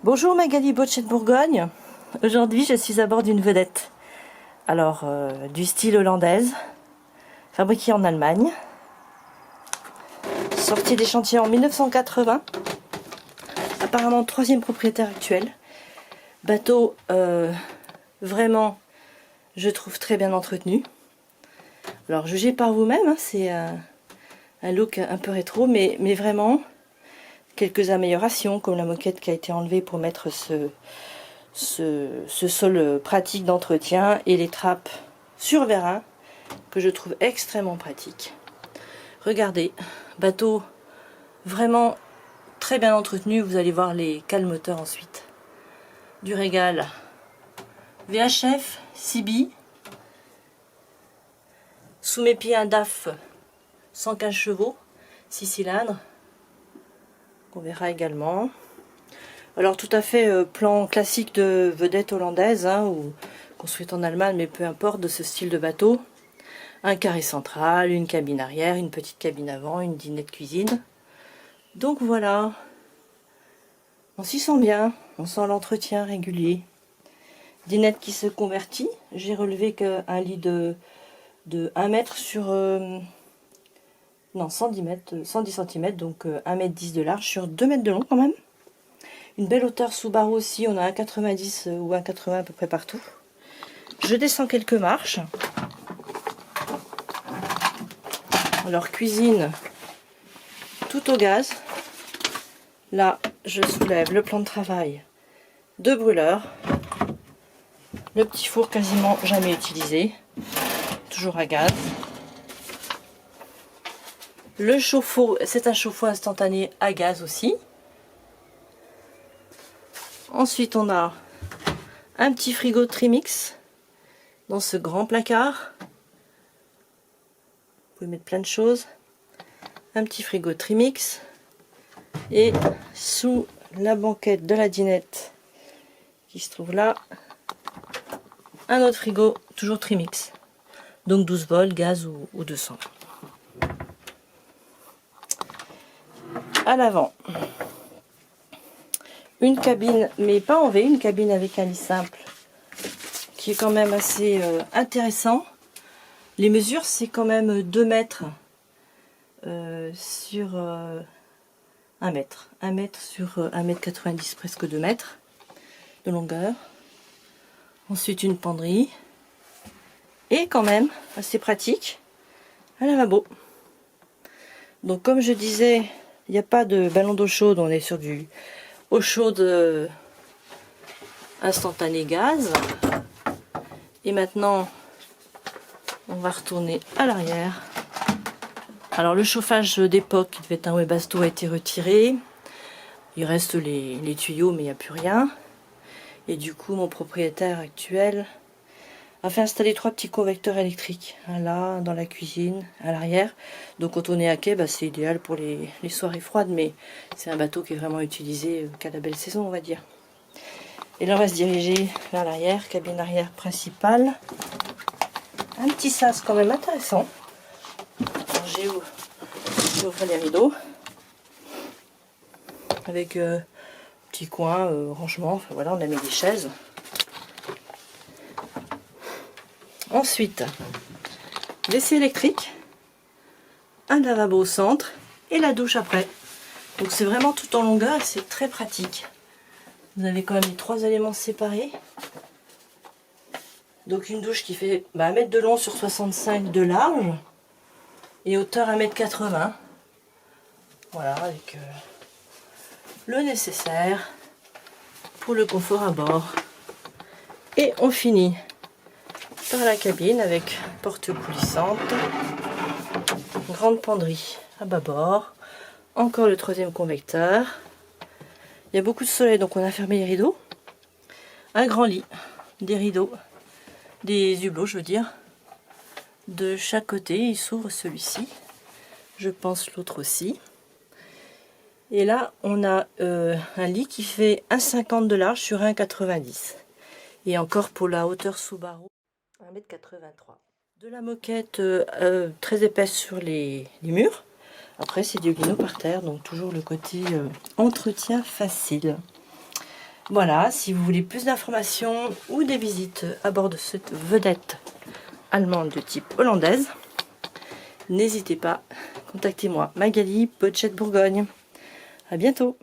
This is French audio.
Bonjour Magali Bochet de Bourgogne. Aujourd'hui je suis à bord d'une vedette. Alors du style hollandaise, fabriquée en Allemagne, sortie des chantiers en 1980. Apparemment troisième propriétaire actuel. Bateau vraiment, je trouve très bien entretenu. Alors jugez par vous-même, hein, c'est un look un peu rétro, mais vraiment quelques améliorations comme la moquette qui a été enlevée pour mettre ce sol pratique d'entretien et les trappes sur vérin que je trouve extrêmement pratique. Regardez, bateau vraiment très bien entretenu, vous allez voir les cales moteurs ensuite. Du régal VHF CB, sous mes pieds un DAF 115 chevaux, 6 cylindres, qu'on verra également. Alors tout à fait plan classique de vedette hollandaise, hein, ou construite en Allemagne, mais peu importe, de ce style de bateau. Un carré central, une cabine arrière, une petite cabine avant, une dinette cuisine. Donc voilà, on s'y sent bien, on sent l'entretien régulier. Dinette qui se convertit, j'ai relevé qu'un lit de 1 mètre sur... non, 110 cm, donc 1,10 m de large sur 2 mètres de long quand même. Une belle hauteur sous barreau aussi, on a 1,90 ou 1,80 à peu près partout. Je descends quelques marches. Alors cuisine tout au gaz. Là, je soulève le plan de travail de brûleur. Le petit four quasiment jamais utilisé, toujours à gaz. Le chauffe-eau, c'est un chauffe-eau instantané à gaz aussi. Ensuite, on a un petit frigo Trimix dans ce grand placard. Vous pouvez mettre plein de choses. Un petit frigo Trimix. Et sous la banquette de la dinette qui se trouve là, un autre frigo, toujours Trimix. Donc 12 volts, gaz ou 200. À l'avant, une cabine, mais pas en V, une cabine avec un lit simple, qui est quand même assez intéressant. Les mesures, c'est quand même 2 mètres sur 1 mètre. 1 mètre sur 1,90 m, presque 2 mètres de longueur. Ensuite, une penderie. Et quand même, assez pratique, un lavabo. Donc comme je disais, il n'y a pas de ballon d'eau chaude, on est sur du eau chaude instantané gaz. Et maintenant, on va retourner à l'arrière. Alors le chauffage d'époque, qui devait être un Webasto, a été retiré. Il reste les tuyaux, mais il n'y a plus rien. Et du coup, mon propriétaire actuel a fait installer 3 petits convecteurs électriques. Un là, dans la cuisine, à l'arrière. Donc quand on est à quai, bah, c'est idéal pour les soirées froides, mais c'est un bateau qui est vraiment utilisé qu'à la belle saison, on va dire. Et là, on va se diriger vers l'arrière, cabine arrière principale. Un petit sas quand même intéressant. J'ouvre les rideaux. Avec petit coin, rangement, enfin voilà, on a mis des chaises. Ensuite, WC électrique, un lavabo au centre et la douche après. Donc c'est vraiment tout en longueur et c'est très pratique. Vous avez quand même les 3 éléments séparés. Donc une douche qui fait 1 mètre de long sur 65 de large et hauteur 1,80 m. Voilà, avec le nécessaire pour le confort à bord. Et on finit par la cabine avec porte coulissante, grande penderie à bâbord, encore le 3e convecteur. Il y a beaucoup de soleil, donc on a fermé les rideaux. Un grand lit, des rideaux, des hublots, je veux dire. De chaque côté, il s'ouvre celui-ci. Je pense l'autre aussi. Et là, on a un lit qui fait 1,50 m de large sur 1,90 m. Et encore pour la hauteur sous barreau, 1,83 m. De la moquette très épaisse sur les murs. Après, c'est du lino par terre, donc toujours le côté entretien facile. Voilà, si vous voulez plus d'informations ou des visites à bord de cette vedette allemande de type hollandaise, n'hésitez pas, contactez-moi, Magali, Budget Bourgogne. À bientôt.